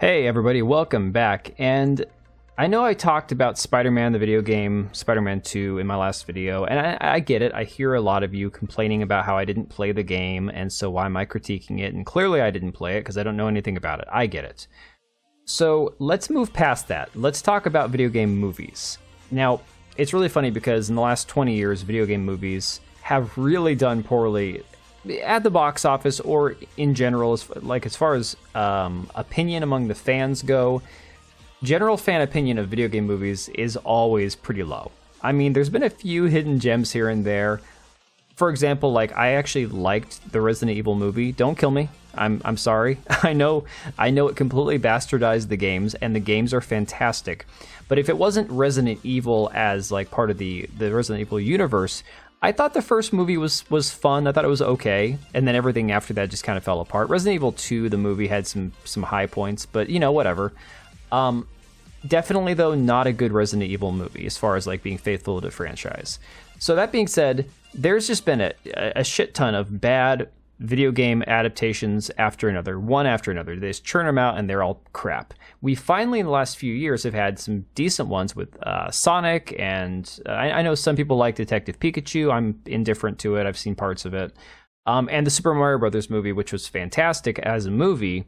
Hey everybody, welcome back. And I know I talked about Spider-Man, the video game, Spider-Man 2 in my last video, and I get it. I hear a lot of you complaining about how I didn't play the game, and so why am I critiquing it? And clearly I didn't play it because I don't know anything about it. I get it. So let's move past that. Let's talk about video game movies. Now, it's really funny because in the last 20 years, video game movies have really done poorly at the box office or in general, as far as opinion among the fans go. General fan opinion of video game movies is always pretty low. I mean, there's been a few hidden gems here and there. For example, I actually liked the Resident Evil movie. Don't kill me. I'm sorry. I know it completely bastardized the games, and the games are fantastic. But if it wasn't Resident Evil as part of the Resident Evil universe, I thought the first movie was fun. I thought it was okay, and then everything after that just kind of fell apart. Resident Evil 2, the movie, had some high points, but whatever. Definitely, though, not a good Resident Evil movie as far as being faithful to the franchise. So that being said, there's just been a shit ton of bad video game adaptations one after another. They just churn them out and they're all crap. We finally, in the last few years, have had some decent ones with Sonic, and I know some people like Detective Pikachu. I'm indifferent to it. I've seen parts of it. And the Super Mario Brothers movie, which was fantastic as a movie.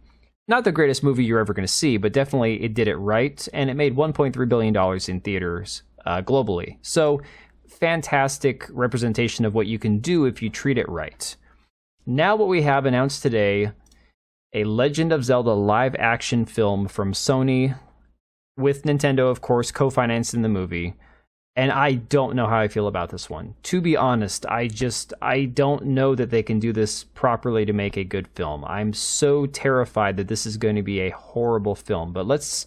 Not the greatest movie you're ever going to see, but definitely it did it right, and it made $1.3 billion in theaters globally. So, fantastic representation of what you can do if you treat it right. Now what we have announced today, a Legend of Zelda live-action film from Sony, with Nintendo, of course, co-financing the movie. And I don't know how I feel about this one. To be honest, I don't know that they can do this properly to make a good film. I'm so terrified that this is going to be a horrible film. But let's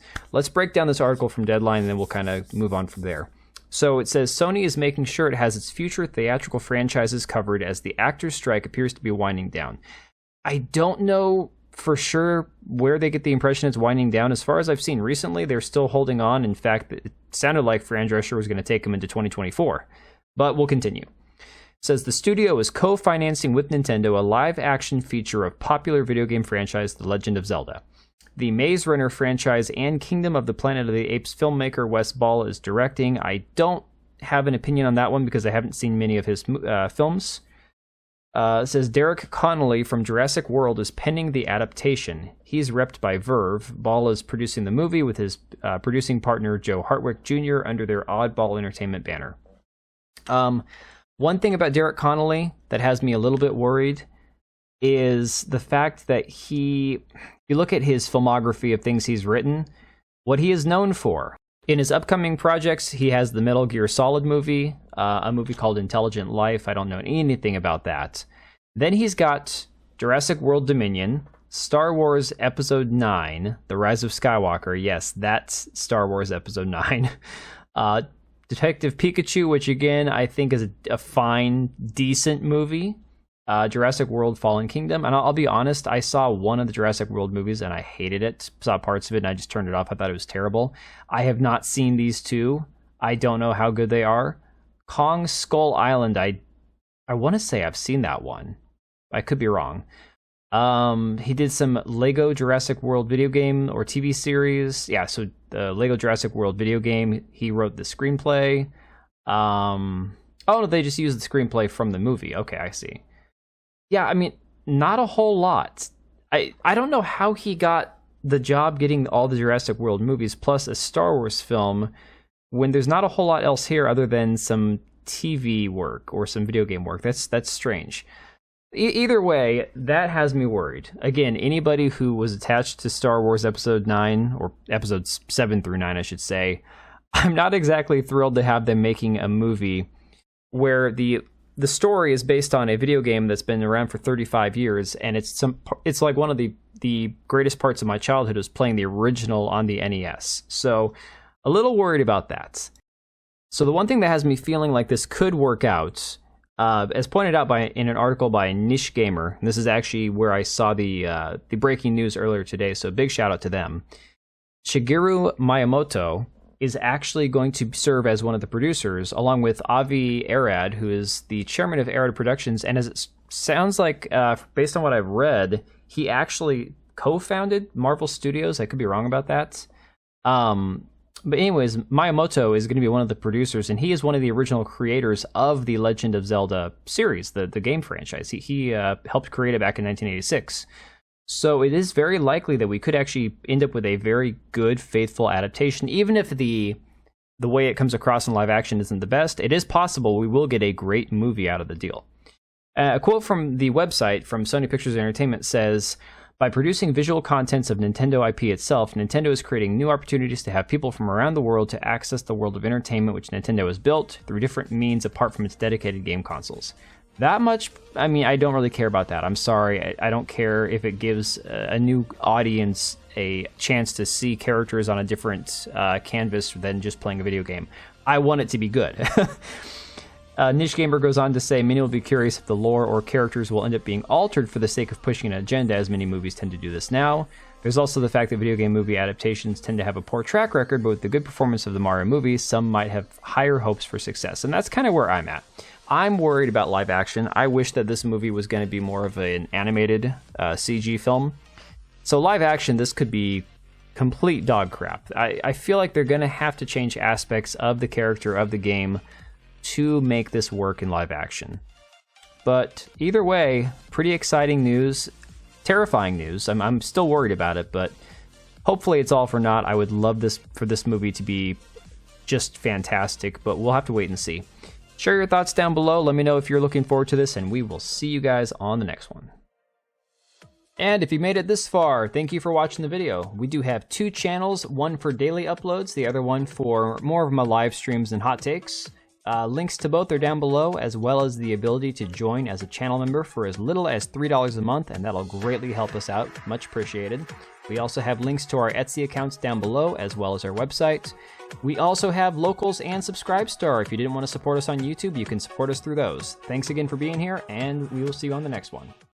break down this article from Deadline, and then we'll kind of move on from there. So it says, Sony is making sure it has its future theatrical franchises covered as the actors' strike appears to be winding down. I don't know for sure where they get the impression it's winding down. As far as I've seen recently, they're still holding on. In fact, it sounded like Fran Drescher was going to take them into 2024. But we'll continue. It says the studio is co-financing with Nintendo a live-action feature of popular video game franchise The Legend of Zelda. The Maze Runner franchise and Kingdom of the Planet of the Apes filmmaker Wes Ball is directing. I don't have an opinion on that one because I haven't seen many of his films. It says Derek Connolly from Jurassic World is penning the adaptation. He's repped by Verve. Ball is producing the movie with his producing partner Joe Hartwick Jr. under their Oddball Entertainment banner. One thing about Derek Connolly that has me a little bit worried is the fact that if you look at his filmography of things he's written, what he is known for. In his upcoming projects, he has the Metal Gear Solid movie, a movie called Intelligent Life. I don't know anything about that. Then he's got Jurassic World Dominion, Star Wars Episode 9, The Rise of Skywalker. Yes, that's Star Wars Episode 9. Detective Pikachu, which again, I think is a fine, decent movie. Jurassic World Fallen Kingdom. And I'll be honest, I saw one of the Jurassic World movies and I hated it. Saw parts of it and I just turned it off. I thought it was terrible. I have not seen these two. I don't know how good they are. Kong Skull Island, I want to say I've seen that one. I could be wrong. He did some Lego Jurassic World video game or TV series. Yeah, so the Lego Jurassic World video game, he wrote the screenplay. Oh, they just used the screenplay from the movie. Okay, I see. Yeah, I mean, not a whole lot. I don't know how he got the job getting all the Jurassic World movies plus a Star Wars film when there's not a whole lot else here other than some TV work or some video game work. That's strange. Either way, that has me worried. Again, anybody who was attached to Star Wars Episode 9, or Episodes 7 through 9, I should say, I'm not exactly thrilled to have them making a movie where the story is based on a video game that's been around for 35 years, and it's like one of the greatest parts of my childhood was playing the original on the NES. So, a little worried about that. So the one thing that has me feeling like this could work out, as pointed out in an article by Niche Gamer, and this is actually where I saw the breaking news earlier today, so big shout out to them. Shigeru Miyamoto is actually going to serve as one of the producers, along with Avi Arad, who is the chairman of Arad Productions. And as it sounds like, based on what I've read, he actually co-founded Marvel Studios. I could be wrong about that. But anyways, Miyamoto is going to be one of the producers, and he is one of the original creators of the Legend of Zelda series, the game franchise. He helped create it back in 1986. So it is very likely that we could actually end up with a very good, faithful adaptation, even if the way it comes across in live action isn't the best. It is possible we will get a great movie out of the deal. A quote from the website from Sony Pictures Entertainment says, "By producing visual contents of Nintendo IP itself, Nintendo is creating new opportunities to have people from around the world to access the world of entertainment which Nintendo has built through different means apart from its dedicated game consoles." That much, I mean, I don't really care about that. I'm sorry. I don't care if it gives a new audience a chance to see characters on a different canvas than just playing a video game. I want it to be good. Niche Gamer goes on to say, many will be curious if the lore or characters will end up being altered for the sake of pushing an agenda, as many movies tend to do this now. There's also the fact that video game movie adaptations tend to have a poor track record, but with the good performance of the Mario movies, some might have higher hopes for success. And that's kind of where I'm at. I'm worried about live action. I wish that this movie was going to be more of an animated CG film. So live action, this could be complete dog crap. I feel like they're going to have to change aspects of the character of the game to make this work in live action. But either way, pretty exciting news, terrifying news. I'm still worried about it, but hopefully it's all for naught. I would love for this movie to be just fantastic, but we'll have to wait and see. Share your thoughts down below. Let me know if you're looking forward to this, and we will see you guys on the next one. And if you made it this far, thank you for watching the video. We do have 2 channels, one for daily uploads, the other one for more of my live streams and hot takes. Links to both are down below, as well as the ability to join as a channel member for as little as $3 a month, and that'll greatly help us out. Much appreciated. We also have links to our Etsy accounts down below, as well as our website. We also have locals and Subscribestar. If you didn't want to support us on YouTube, you can support us through those. Thanks again for being here, and we will see you on the next one.